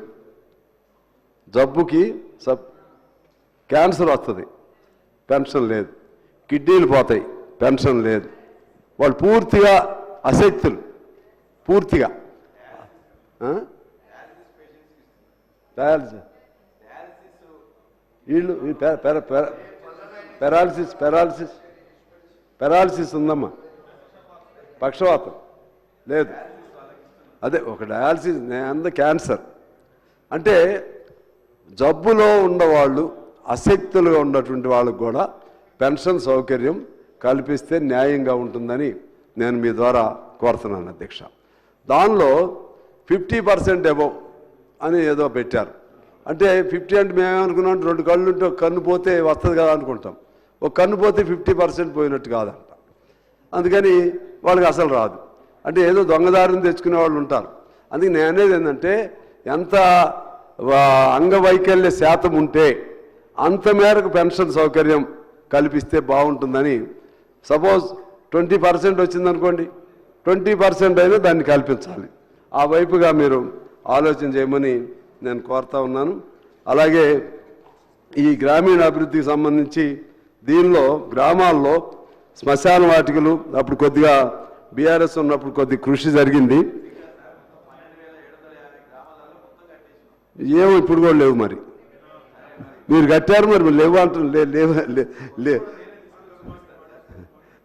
జబ్బుకి క్యాన్సర్ వస్తుంది పెన్షన్ లేదు, కిడ్నీలు పోతాయి పెన్షన్ లేదు, వాళ్ళు పూర్తిగా అశక్తులు, పూర్తిగా డయాలసిస్ వీళ్ళు పెరాలసిస్ ఉందమ్మా, పక్షవాతం లేదు, అదే ఒక డయాలసిస్ అంద క్యాన్సర్. అంటే జబ్బులో ఉన్నవాళ్ళు అశక్తులుగా ఉన్నటువంటి వాళ్ళకు కూడా పెన్షన్ సౌకర్యం కల్పిస్తే న్యాయంగా ఉంటుందని నేను మీ ద్వారా కోరుతున్నాను అధ్యక్ష. దానిలో 50% అబవ్ అని ఏదో పెట్టారు. అంటే 50 అంటే మేమేమనుకున్నాం, 2 కళ్ళు ఉంటే ఒక కన్ను పోతే వస్తుంది కదా అనుకుంటాం. ఒక కన్ను పోతే 50% పోయినట్టు కాదంట. అందుకని వాళ్ళకి అసలు రాదు. అంటే ఏదో దొంగదారిని తెచ్చుకునే వాళ్ళు ఉంటారు. అందుకే నేను అనేది ఏంటంటే ఎంత అంగవైకల్య శాతం ఉంటే అంత మేరకు పెన్షన్ సౌకర్యం కల్పిస్తే బాగుంటుందని. సపోజ్ 20% వచ్చిందనుకోండి, 20% అయినా దాన్ని కల్పించాలి. ఆ వైపుగా మీరు ఆలోచన చేయమని నేను కోరుతా ఉన్నాను. అలాగే ఈ గ్రామీణ అభివృద్ధికి సంబంధించి దీనిలో గ్రామాల్లో శ్మశాన వాటికలు అప్పుడు కొద్దిగా బీఆర్ఎస్ ఉన్నప్పుడు కొద్ది కృషి జరిగింది. ఏమో ఇప్పుడు కూడా లేవు, మరి మీరు కట్టారు, మరి లేవు అంటున్నారు.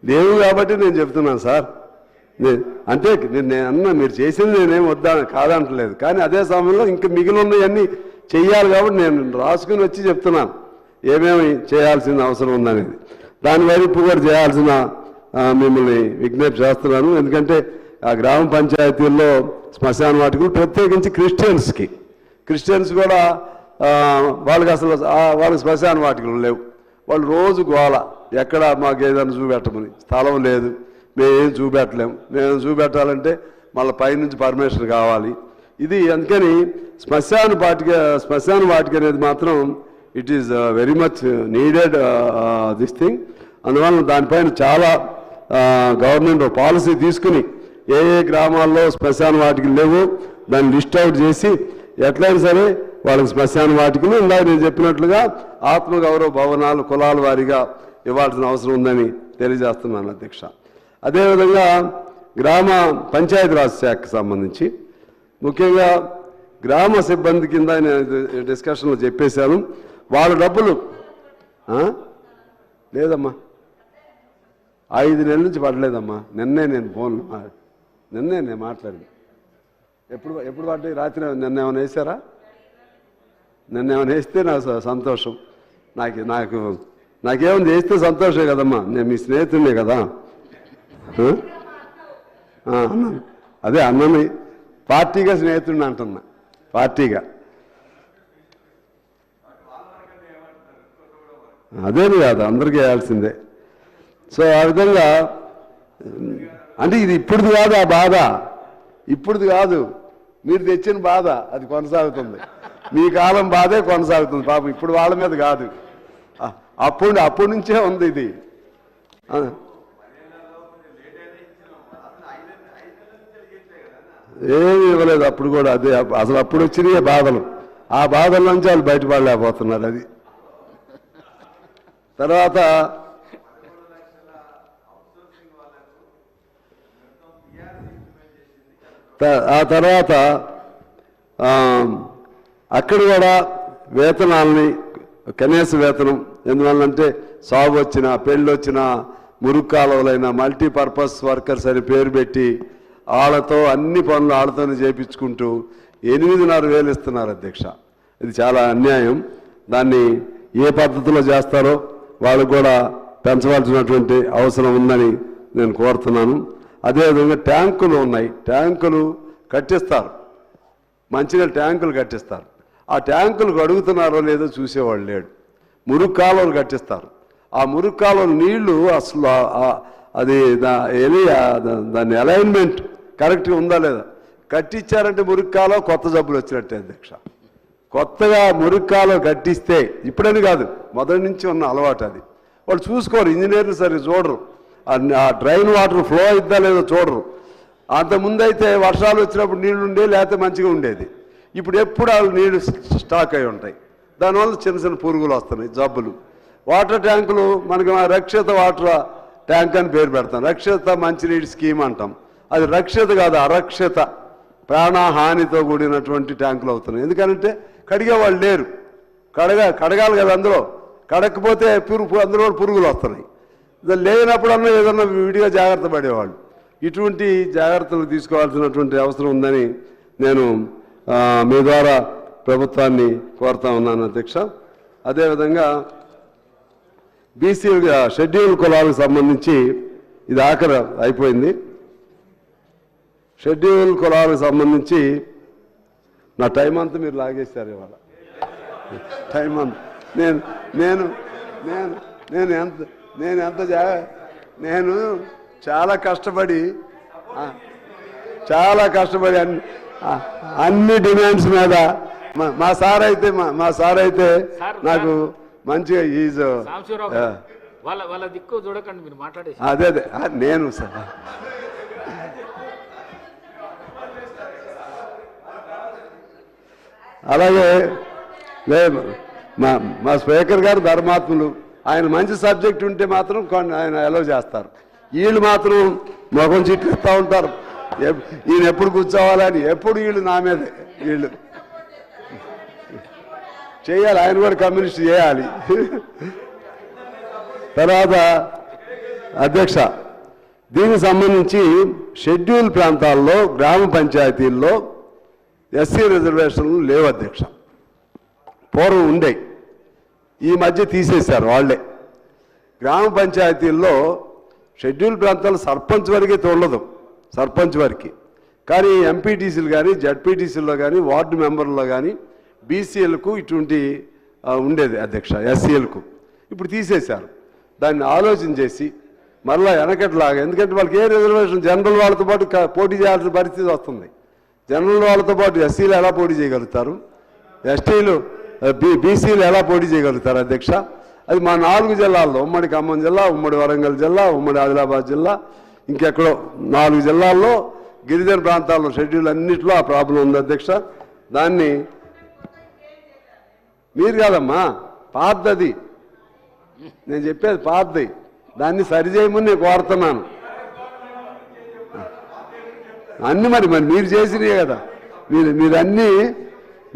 లేవు కాబట్టి నేను చెప్తున్నాను సార్. అంటే నేను అన్నా మీరు చేసింది నేనేం వద్దా కాదంటలేదు, కానీ అదే సమయంలో ఇంకా మిగిలి ఉన్నవన్నీ చెయ్యాలి కాబట్టి నేను రాసుకుని వచ్చి చెప్తున్నాను ఏమేమి చేయాల్సిన అవసరం ఉందనేది. దాని వైపు కూడా చేయాల్సిన మిమ్మల్ని విజ్ఞప్తి చేస్తున్నాను. ఎందుకంటే ఆ గ్రామ పంచాయతీల్లో శ్మశాన వాటికలు ప్రత్యేకించి క్రిస్టియన్స్ కూడా వాళ్ళకి అసలు వాళ్ళకి శ్మశాన వాటికలు లేవు. వాళ్ళు రోజు గోల, ఎక్కడ మాకు ఏదైనా చూపెట్టమని, స్థలం లేదు, మేమేం చూపెట్టలేము, మేము చూపెట్టాలంటే మళ్ళీ పైనుంచి పర్మిషన్ కావాలి. ఇది అందుకని శ్మశాన వాటిక అనేది మాత్రం it is very much needed this thing. అందువల్ల దానిపైన చాలా గవర్నమెంట్ పాలసీ తీసుకుని ఏ గ్రామాల్లో శ్మశాన వాటికలు లేవు దాన్ని లిస్ట్ అవుట్ చేసి ఎట్లయినా సరే వాళ్ళకి శ్మశాన వాటికలు ఇందాక నేను చెప్పినట్లుగా ఆత్మగౌరవ భవనాలు కులాల వారీగా ఇవ్వాల్సిన అవసరం ఉందని తెలియజేస్తున్నాను అధ్యక్ష. అదేవిధంగా గ్రామ పంచాయతీరాజ్ శాఖకు సంబంధించి ముఖ్యంగా గ్రామ సిబ్బంది కింద నేను డిస్కషన్లో చెప్పేశాను. వాళ్ళ డబ్బులు లేదమ్మా, 5 నెలల నుంచి పడలేదమ్మా. నిన్నే నేను మాట్లాడింది. ఎప్పుడు పడ్డాయి? రాత్రి నిన్నేమైనా వేసారా? నిన్నేమైనా వేస్తే నాకు సంతోషం. నాకేమైనా చేస్తే సంతోషమే కదమ్మా, నేను మీ స్నేహితుడినే కదా. అదే అన్నని పార్టీగా స్నేహితుడిని అంటున్నా, పార్టీగా. అదేమి కాదు, అందరికీ వేయాల్సిందే. సో ఆ విధంగా అంటే ఇది ఇప్పుడుది కాదు, ఆ బాధ ఇప్పుడుది కాదు, మీరు తెచ్చిన బాధ అది కొనసాగుతుంది. మీ కాలం బాధే కొనసాగుతుంది పాపం, ఇప్పుడు వాళ్ళ మీద కాదు, అప్పటి నుంచే ఉంది ఇది. ఏమి ఇవ్వలేదు అప్పుడు కూడా. అదే అసలు అప్పుడు వచ్చినాయి బాధలు, ఆ బాధల నుంచి వాళ్ళు బయటపడలేకపోతున్నారు. అది తర్వాత అక్కడ కూడా వేతనాలని కనీస వేతనం ఎందువల్లంటే సాగు వచ్చిన పెళ్ళి వచ్చిన మురుగు కాలువలైన మల్టీపర్పస్ వర్కర్స్ అని పేరు పెట్టి వాళ్ళతో అన్ని పనులు వాళ్ళతోనే చేయించుకుంటూ 8,500 ఇస్తున్నారు అధ్యక్ష. ఇది చాలా అన్యాయం. దాన్ని ఏ పద్ధతిలో చేస్తారో వాళ్ళు కూడా పెంచవలసినటువంటి అవసరం ఉందని నేను కోరుతున్నాను. అదేవిధంగా ట్యాంకులు ఉన్నాయి, ట్యాంకులు కట్టిస్తారు, మంచినీళ్ళ ట్యాంకులు కట్టిస్తారు. ఆ ట్యాంకులు అడుగుతున్నారో లేదో చూసేవాళ్ళు లేడు. మురుగు కాలువలు కట్టిస్తారు. ఆ మురుగు కాలువల నీళ్లు అసలు అది దాని అలైన్మెంట్ కరెక్ట్గా ఉందా లేదా, కట్టించారంటే మురుగు కాలువ కొత్త జబ్బులు వచ్చినట్టే అధ్యక్ష. కొత్తగా మురుగు కాలువ కట్టిస్తే ఇప్పుడని కాదు, మొదటి నుంచి ఉన్న అలవాటు అది. వాళ్ళు చూసుకోరు, ఇంజనీర్లు సరిగ్గా చూడరు, ఆ డ్రైన్ వాటర్ ఫ్లో అయిద్దా లేదో చూడరు. అంతకుముందు అయితే వర్షాలు వచ్చినప్పుడు నీళ్లు ఉండే, లేకపోతే మంచిగా ఉండేది. ఇప్పుడు ఎప్పుడు వాళ్ళు నీళ్లు స్టాక్ అయి ఉంటాయి. దానివల్ల చిన్న చిన్న పురుగులు వస్తున్నాయి, జబ్బులు. వాటర్ ట్యాంకులు మనకి రక్షిత వాటర్ ట్యాంక్ అని పేరు పెడతాం, రక్షిత మంచినీటి స్కీమ్ అంటాం. అది రక్షిత కాదు, అరక్షిత, ప్రాణహానితో కూడినటువంటి ట్యాంకులు అవుతున్నాయి. ఎందుకంటే కడిగే వాళ్ళు లేరు, కడగాలి కదా, అందులో కడకపోతే అందులో పురుగులు వస్తున్నాయి. లేనప్పుడన్నా ఏదన్నా విడిగా జాగ్రత్త పడేవాళ్ళు. ఇటువంటి జాగ్రత్తలు తీసుకోవాల్సినటువంటి అవసరం ఉందని నేను మీ ద్వారా ప్రభుత్వాన్ని కోరుతా ఉన్నాను అధ్యక్ష. అదేవిధంగా బీసీ షెడ్యూల్ కులాలకు సంబంధించి ఇది ఆఖరి అయిపోయింది. షెడ్యూల్ కులాలకు సంబంధించి నా టైం అంతా మీరు లాగేశారు ఇవాళ. టైం అంతా నేను చాలా కష్టపడి అన్ని డిమాండ్స్ మీద మా సార్ అయితే నాకు మంచిగా వాళ్ళ దిక్కు చూడకండి, మీరు మాట్లాడే అదే నేను సార్ అలాగే మా స్పీకర్ గారు ధర్మాత్ములు, ఆయన మంచి సబ్జెక్ట్ ఉంటే మాత్రం ఆయన అలౌ చేస్తారు. వీళ్ళు మాత్రం మొఖం చిట్లిస్తూ ఉంటారు, ఈయన ఎప్పుడు కూర్చోవాలని. ఎప్పుడు వీళ్ళు నా మీదే, వీళ్ళు చేయాలి, ఆయన కూడా కమ్యూనిస్ట్ చేయాలి. తర్వాత అధ్యక్ష, దీనికి సంబంధించి షెడ్యూల్ ప్రాంతాల్లో గ్రామ పంచాయతీల్లో ఎస్సీ రిజర్వేషన్లు లేవు అధ్యక్ష. పూర్వం ఉండే, ఈ మధ్య తీసేశారు వాళ్ళే. గ్రామ పంచాయతీల్లో షెడ్యూల్ ప్రాంతాలు సర్పంచ్ వరకే తోలదు, సర్పంచ్ వరకు. కానీ ఎంపీటీసీలు కానీ జడ్పీటీసీల్లో కానీ వార్డు మెంబర్లో కానీ బీసీఎల్కు ఇటువంటి ఉండేది అధ్యక్ష, ఎస్సీఎల్కు. ఇప్పుడు తీసేశారు. దాన్ని ఆలోచన చేసి మరలా వెనకట్లాగా, ఎందుకంటే వాళ్ళకి ఏ రిజర్వేషన్, జనరల్ వాళ్ళతో పాటు పోటీ చేయాల్సిన పరిస్థితి వస్తుంది. జనరల్ వాళ్ళతో పాటు ఎస్సీలు ఎలా పోటీ చేయగలుగుతారు, ఎస్టీలు బీసీలు ఎలా పోటీ చేయగలుగుతారు అధ్యక్ష? అది మా 4 జిల్లాల్లో, ఉమ్మడి ఖమ్మం జిల్లా, ఉమ్మడి వరంగల్ జిల్లా, ఉమ్మడి ఆదిలాబాద్ జిల్లా, ఇంకెక్కడో 4 జిల్లాల్లో గిరిజన ప్రాంతాల్లో షెడ్యూల్ అన్నింటిలో ఆ ప్రాబ్లం ఉంది అధ్యక్ష. దాన్ని మీరు కాదమ్మా, పాతది నేను చెప్పేది, పాతది. దాన్ని సరిచేయమని నేను కోరుతున్నాను. అన్ని మరి మీరు చేసినవి కదా,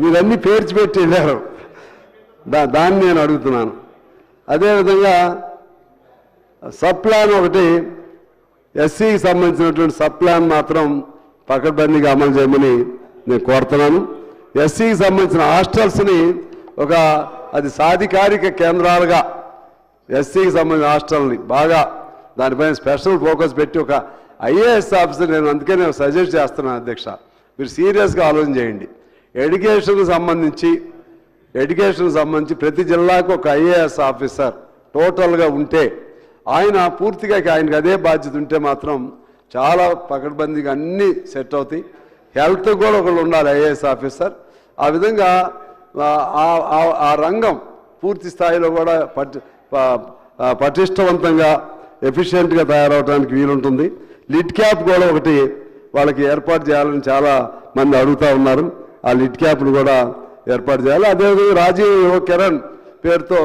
మీరన్నీ పేర్చిపెట్టి వెళ్ళారు. దాన్ని నేను అడుగుతున్నాను. అదేవిధంగా సబ్ ప్లాన్ ఒకటి, ఎస్సీకి సంబంధించినటువంటి సబ్ ప్లాన్ మాత్రం పకడ్బందీగా అమలు చేయమని నేను కోరుతున్నాను. ఎస్సీకి సంబంధించిన హాస్టల్స్ని అది సాధికారిక కేంద్రాలుగా, ఎస్సీకి సంబంధించిన హాస్టల్ని బాగా దానిపైన స్పెషల్ ఫోకస్ పెట్టి ఒక ఐఏఎస్ ఆఫీసర్, నేను అందుకే నేను సజెస్ట్ చేస్తున్నాను అధ్యక్ష, మీరు సీరియస్గా ఆలోచన చేయండి. ఎడ్యుకేషన్కి సంబంధించి ప్రతి జిల్లాకు ఒక ఐఏఎస్ ఆఫీసర్ టోటల్గా ఉంటే, ఆయన పూర్తిగా ఆయనకి అదే బాధ్యత ఉంటే మాత్రం చాలా పకడ్బందీగా అన్నీ సెట్ అవుతాయి. హెల్త్ కూడా ఒకళ్ళు ఉండాలి ఐఏఎస్ ఆఫీసర్. ఆ విధంగా ఆ రంగం పూర్తి స్థాయిలో కూడా పటిష్టవంతంగా ఎఫిషియెంట్గా తయారవడానికి వీలుంటుంది. లిడ్ క్యాప్ కూడా ఒకటి వాళ్ళకి ఏర్పాటు చేయాలని చాలా మంది అడుగుతూ ఉన్నారు. ఆ లిడ్ క్యాప్ను కూడా ఏర్పాటు చేయాలి. అదేవిధంగా రాజీవ్ యువ కిరణ్ పేరుతో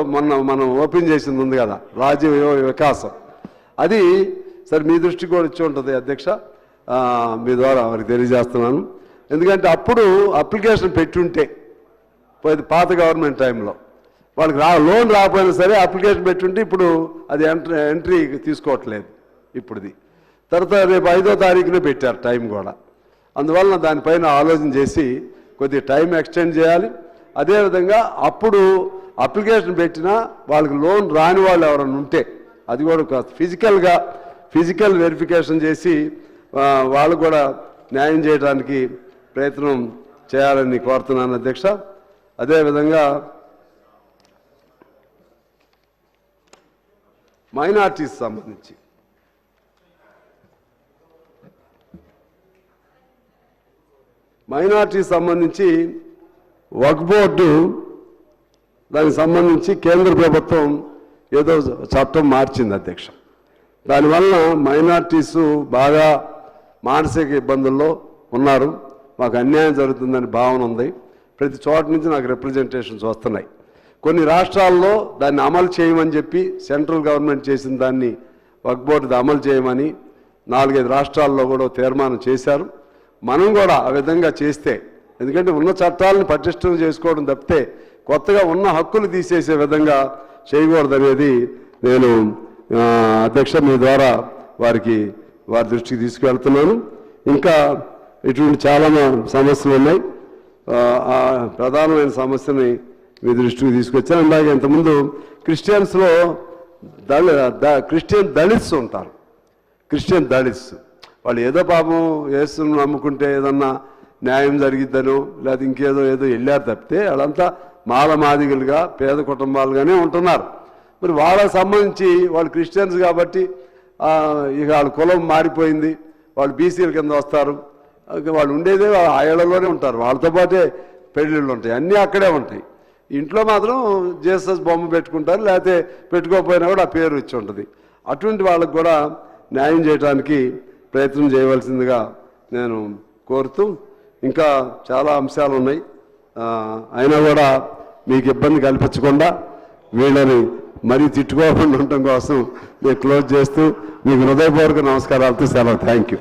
మనం ఓపెన్ చేసింది ఉంది కదా, రాజీవ్ యువ వికాసం, అది సరే మీ దృష్టికి కూడా ఇచ్చి ఉంటుంది అధ్యక్ష, మీ ద్వారా వారికి తెలియజేస్తున్నాను. ఎందుకంటే అప్పుడు అప్లికేషన్ పెట్టుంటే, పాత గవర్నమెంట్ టైంలో వాళ్ళకి లోన్ రాకపోయినా సరే అప్లికేషన్ పెట్టుంటే ఇప్పుడు అది ఎంట్రీ తీసుకోవట్లేదు ఇప్పుడుది. తర్వాత రేపు 5వ తారీఖునే పెట్టారు టైం కూడా. అందువలన దానిపైన ఆలోచన చేసి కొద్దిగా టైం ఎక్స్టెండ్ చేయాలి. అదేవిధంగా అప్పుడు అప్లికేషన్ పెట్టినా వాళ్ళకి లోన్ రాని వాళ్ళు ఎవరైనా ఉంటే అది కూడా ఫిజికల్ వెరిఫికేషన్ చేసి వాళ్ళు కూడా న్యాయం చేయడానికి ప్రయత్నం చేయాలని కోరుతున్నాను అధ్యక్ష. అదేవిధంగా మైనార్టీస్ సంబంధించి వక్ఫ్ బోర్డు దానికి సంబంధించి కేంద్ర ప్రభుత్వం ఏదో చట్టం మార్చింది అధ్యక్ష. దానివల్ల మైనార్టీసు బాగా మానసిక ఇబ్బందుల్లో ఉన్నారు. మాకు అన్యాయం జరుగుతుందని భావన ఉంది. ప్రతి చోట నుంచి నాకు రిప్రజెంటేషన్స్ వస్తున్నాయి. కొన్ని రాష్ట్రాల్లో దాన్ని అమలు చేయమని చెప్పి సెంట్రల్ గవర్నమెంట్ చేసిన దాన్ని వక్ఫ్ బోర్డు అమలు చేయమని 4-5 రాష్ట్రాల్లో కూడా తీర్మానం చేశారు. మనం కూడా ఆ విధంగా చేస్తే, ఎందుకంటే ఉన్న చట్టాలను పటిష్టం చేసుకోవడం తప్పితే కొత్తగా ఉన్న హక్కులు తీసేసే విధంగా చేయకూడదనేది నేను అధ్యక్ష మీ ద్వారా వారి దృష్టికి తీసుకువెళ్తున్నాను. ఇంకా ఇటువంటి చాలా సమస్యలు ఉన్నాయి. ఆ ప్రధానమైన సమస్యని మీ దృష్టికి తీసుకొచ్చాను. అలాగే ఇంతకుముందు క్రిస్టియన్స్లో క్రిస్టియన్ దళిత్స్ ఉంటారు. క్రిస్టియన్ దళిత్స్ వాళ్ళు ఏదో పాపం యేసును నమ్ముకుంటే ఏదన్నా న్యాయం జరిగిద్దనో లేదా ఇంకేదో వెళ్ళారు తప్పితే వాళ్ళంతా మాదిగలుగా పేద కుటుంబాలుగానే ఉంటున్నారు. మరి వాళ్ళకి సంబంధించి వాళ్ళు క్రిస్టియన్స్ కాబట్టి ఇక వాళ్ళ కులం మారిపోయింది, వాళ్ళు బీసీల కింద వస్తారు. వాళ్ళు ఉండేదే ఆ ఏళ్లలోనే ఉంటారు. వాళ్ళతో పాటే పెళ్ళిళ్ళు ఉంటాయి, అన్నీ అక్కడే ఉంటాయి. ఇంట్లో మాత్రం జీసస్ బొమ్మ పెట్టుకుంటారు, లేకపోతే పెట్టుకోకపోయినా కూడా ఆ పేరు ఇచ్చి ఉంటుంది. అటువంటి వాళ్ళకు కూడా న్యాయం చేయడానికి ప్రయత్నం చేయవలసిందిగా నేను కోరుతూ, ఇంకా చాలా అంశాలు ఉన్నాయి. అయినా కూడా మీకు ఇబ్బంది కల్పించకుండా వీళ్ళని మరీ తిట్టుకోకుండా ఉండటం కోసం నేను క్లోజ్ చేస్తూ మీకు హృదయపూర్వక నమస్కారాలతో సెలవు. Thank you.